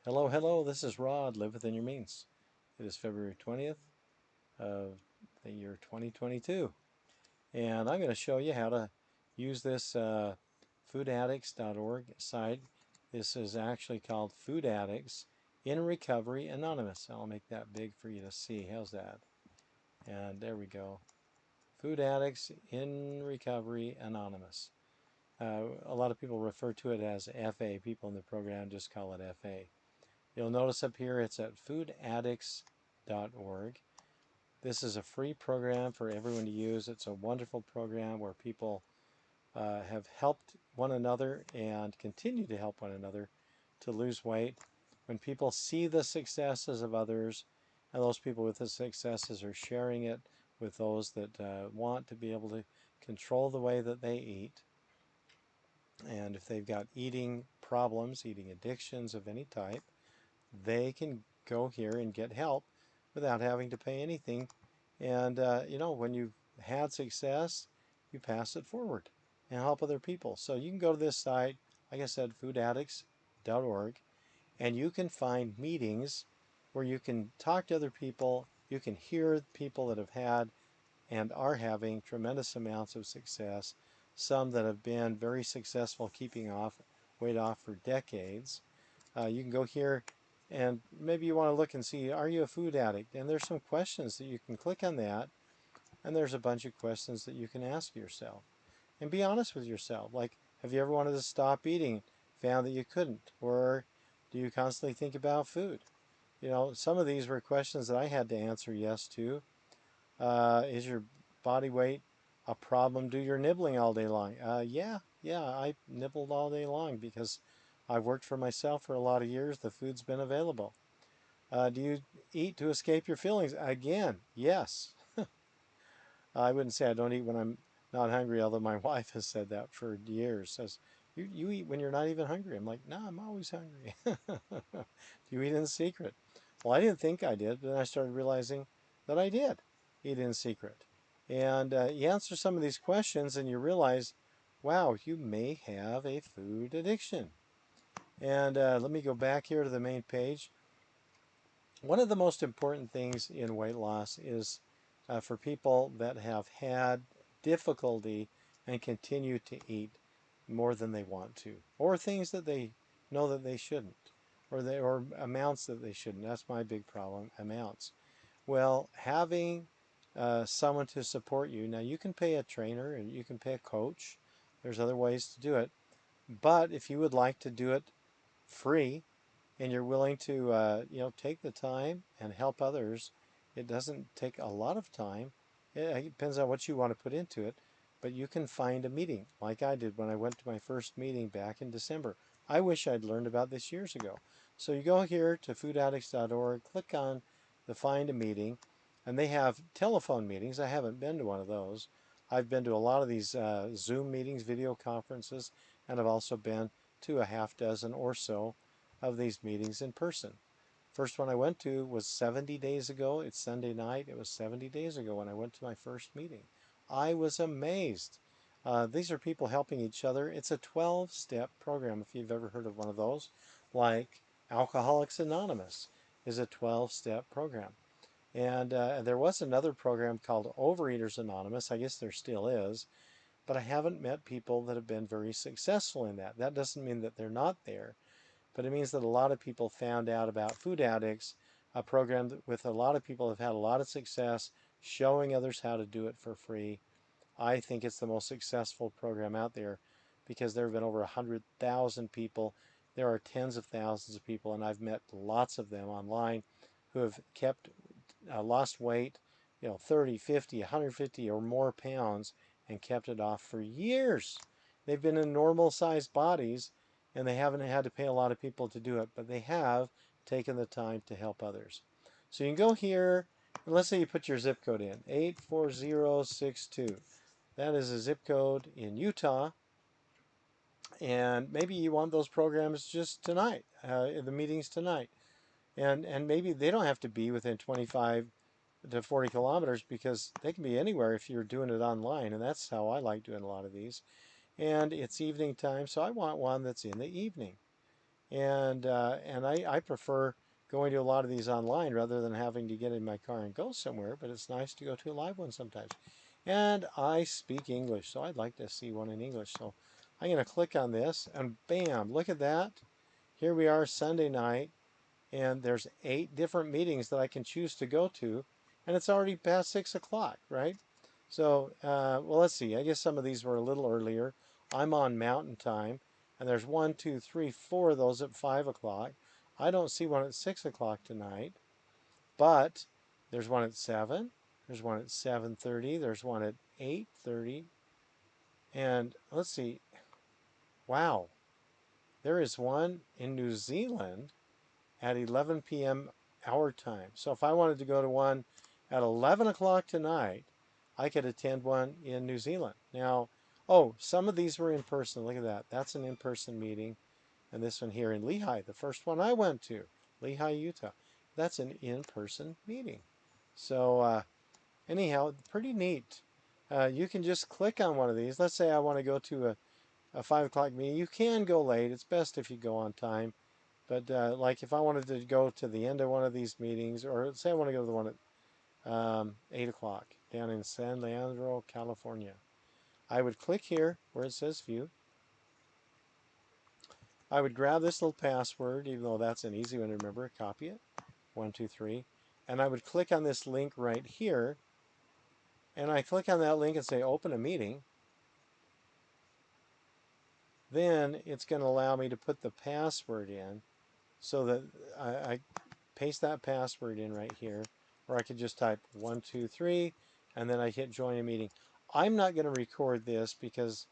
Hello, hello, this is Rod, Live Within Your Means. It is February 20th of the year 2022, and I'm going to show you how to use this foodaddicts.org site. This is actually called Food Addicts in Recovery Anonymous. I'll make that big for you to see. How's that? And there we go. Food Addicts in Recovery Anonymous. A lot of people refer to it as FA. People in the program just call it FA. You'll notice up here it's at foodaddicts.org. This is a free program for everyone to use. It's a wonderful program where people have helped one another and continue to help one another to lose weight. When people see the successes of others, and those people with the successes are sharing it with those that want to be able to control the way that they eat, and if they've got eating problems, eating addictions of any type, they can go here and get help without having to pay anything. And when you've had success, you pass it forward and help other people. So you can go to this site, like I said, foodaddicts.org, and you can find meetings where you can talk to other people. You can hear people that have had and are having tremendous amounts of success, some that have been very successful keeping weight off for decades. You can go here and maybe you want to look and see, are you a food addict? And there's some questions that you can click on that, and there's a bunch of questions that you can ask yourself. And be honest with yourself. Like, have you ever wanted to stop eating, found that you couldn't? Or do you constantly think about food? Some of these were questions that I had to answer yes to. Is your body weight a problem? Do your nibbling all day long? Yeah, I nibbled all day long because I've worked for myself for a lot of years. The food's been available. Do you eat to escape your feelings? Again, yes. I wouldn't say I don't eat when I'm not hungry, although my wife has said that for years. Says, you eat when you're not even hungry. I'm like, no, I'm always hungry. Do you eat in secret? Well, I didn't think I did, but then I started realizing that I did eat in secret. And you answer some of these questions and you realize, wow, you may have a food addiction. And let me go back here to the main page. One of the most important things in weight loss is for people that have had difficulty and continue to eat more than they want to, or things that they know that they shouldn't, or amounts that they shouldn't. That's my big problem, amounts. Well, having someone to support you. Now you can pay a trainer and you can pay a coach. There's other ways to do it. But if you would like to do it free, and you're willing to take the time and help others, it doesn't take a lot of time. It depends on what you want to put into it, but you can find a meeting like I did when I went to my first meeting back in December. I wish I'd learned about this years ago. So you go here to foodaddicts.org, click on the find a meeting, and they have telephone meetings. I haven't been to one of those. I've been to a lot of these Zoom meetings, video conferences, and I've also been to a half dozen or so of these meetings in person. First one I went to was 70 days ago. It's Sunday night. It was 70 days ago when I went to my first meeting. I was amazed. These are people helping each other. It's a 12-step program, if you've ever heard of one of those, like Alcoholics Anonymous is a 12-step program. And there was another program called Overeaters Anonymous. I guess there still is. But I haven't met people that have been very successful in that. That doesn't mean that they're not there, but it means that a lot of people found out about Food Addicts, a program with a lot of people have had a lot of success showing others how to do it for free. I think it's the most successful program out there because there have been over 100,000 people. There are tens of thousands of people, and I've met lots of them online who have kept lost weight, 30, 50, 150 or more pounds and kept it off for years. They've been in normal sized bodies and they haven't had to pay a lot of people to do it, but they have taken the time to help others. So you can go here, and let's say you put your zip code in, 84062. That is a zip code in Utah, and maybe you want those programs just tonight, the meetings tonight. And maybe they don't have to be within 25 to 40 kilometers because they can be anywhere if you're doing it online, and that's how I like doing a lot of these. And it's evening time, so I want one that's in the evening. and I prefer going to a lot of these online rather than having to get in my car and go somewhere. But it's nice to go to a live one sometimes. And I speak English, so I'd like to see one in English. So I'm going to click on this, and bam! Look at that. Here we are Sunday night, and there's 8 different meetings that I can choose to go to, and it's already past 6 o'clock, right? So, well, let's see. I guess some of these were a little earlier. I'm on Mountain Time, and there's 1, 2, 3, 4 of those at 5 o'clock. I don't see one at 6 o'clock tonight, but there's one at 7. There's one at 7:30. There's one at 8:30. And let's see. Wow, there is one in New Zealand at 11 p.m. our time. So if I wanted to go to one at 11 o'clock tonight, I could attend one in New Zealand. Now, oh, some of these were in person. Look at that. That's an in-person meeting. And this one here in Lehi, the first one I went to, Lehi, Utah. That's an in-person meeting. So anyhow, pretty neat. You can just click on one of these. Let's say I want to go to a 5 o'clock meeting. You can go late. It's best if you go on time. But like if I wanted to go to the end of one of these meetings, or say I want to go to the one at 8 o'clock down in San Leandro, California, I would click here where it says view. I would grab this little password, even though that's an easy one to remember, copy it, 1, 2, 3, and I would click on this link right here, and I click on that link and say open a meeting. Then it's going to allow me to put the password in so that I paste that password in right here, or I could just type 1, 2, 3, and then I hit join a meeting. I'm not going to record this because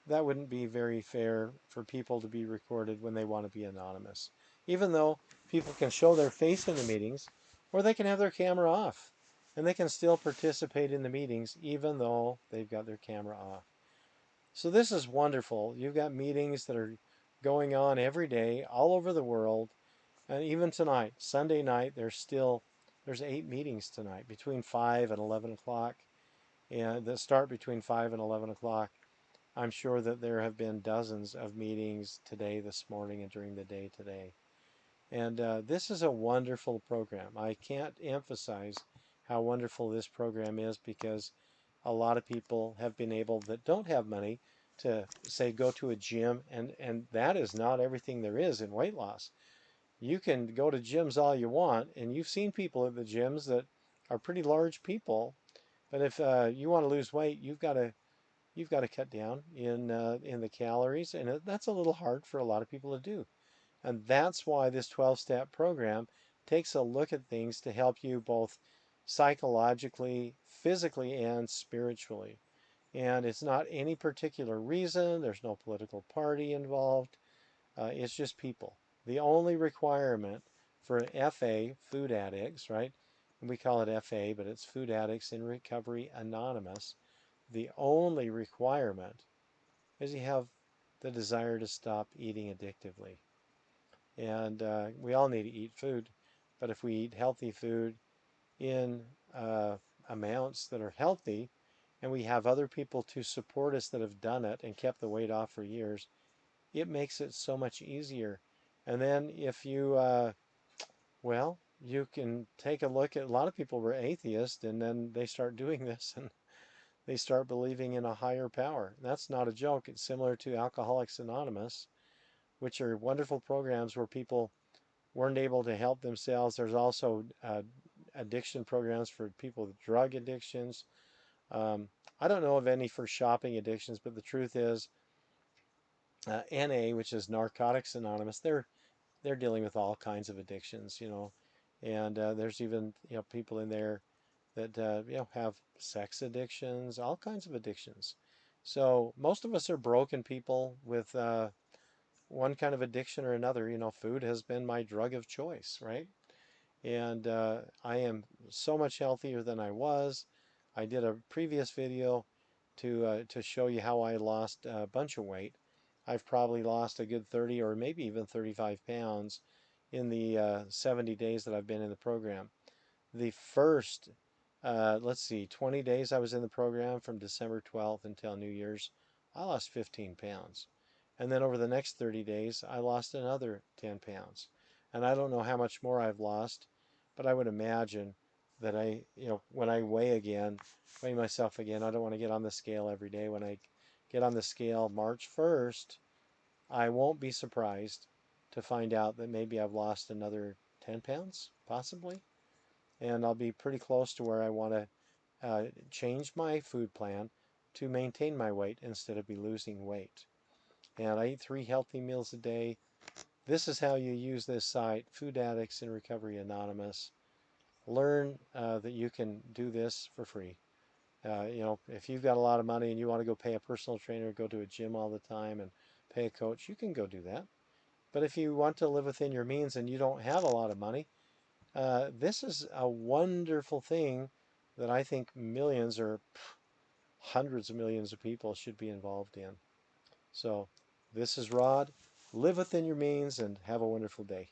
that wouldn't be very fair for people to be recorded when they want to be anonymous. Even though people can show their face in the meetings, or they can have their camera off, and they can still participate in the meetings even though they've got their camera off. So this is wonderful. You've got meetings that are going on every day all over the world. And even tonight, Sunday night, there's 8 meetings tonight between 5 and 11 o'clock, and that start between 5 and 11 o'clock. I'm sure that there have been dozens of meetings today, this morning, and during the day today. And this is a wonderful program. I can't emphasize how wonderful this program is because a lot of people have been able that don't have money to say go to a gym, and that is not everything there is in weight loss. You can go to gyms all you want, and you've seen people at the gyms that are pretty large people. But if you want to lose weight, you've got to cut down in the calories, and that's a little hard for a lot of people to do. And that's why this 12-step program takes a look at things to help you both psychologically, physically, and spiritually. And it's not any particular reason. There's no political party involved. It's just people. The only requirement for an FA, Food Addicts, right? And we call it FA, but it's Food Addicts in Recovery Anonymous. The only requirement is you have the desire to stop eating addictively. And we all need to eat food, but if we eat healthy food in amounts that are healthy, and we have other people to support us that have done it and kept the weight off for years, it makes it so much easier. And then if you, well, you can take a look at a lot of people were atheists and then they start doing this and they start believing in a higher power. That's not a joke. It's similar to Alcoholics Anonymous, which are wonderful programs where people weren't able to help themselves. There's also addiction programs for people with drug addictions. I don't know of any for shopping addictions, but the truth is, NA, which is Narcotics Anonymous, they're dealing with all kinds of addictions, and there's even people in there that have sex addictions, all kinds of addictions. So most of us are broken people with one kind of addiction or another. Food has been my drug of choice, right? And I am so much healthier than I was. I did a previous video to show you how I lost a bunch of weight. I've probably lost a good 30 or maybe even 35 pounds in the 70 days that I've been in the program. The first, let's see, 20 days I was in the program from December 12th until New Year's, I lost 15 pounds. And then over the next 30 days, I lost another 10 pounds. And I don't know how much more I've lost, but I would imagine that when I weigh myself again, I don't want to get on the scale every day. When I get on the scale March 1st, I won't be surprised to find out that maybe I've lost another 10 pounds, possibly. And I'll be pretty close to where I want to change my food plan to maintain my weight instead of be losing weight. And I eat 3 healthy meals a day. This is how you use this site, Food Addicts in Recovery Anonymous. Learn that you can do this for free. If you've got a lot of money and you want to go pay a personal trainer, go to a gym all the time and pay a coach, you can go do that. But if you want to live within your means and you don't have a lot of money, this is a wonderful thing that I think millions or hundreds of millions of people should be involved in. So this is Rod. Live within your means and have a wonderful day.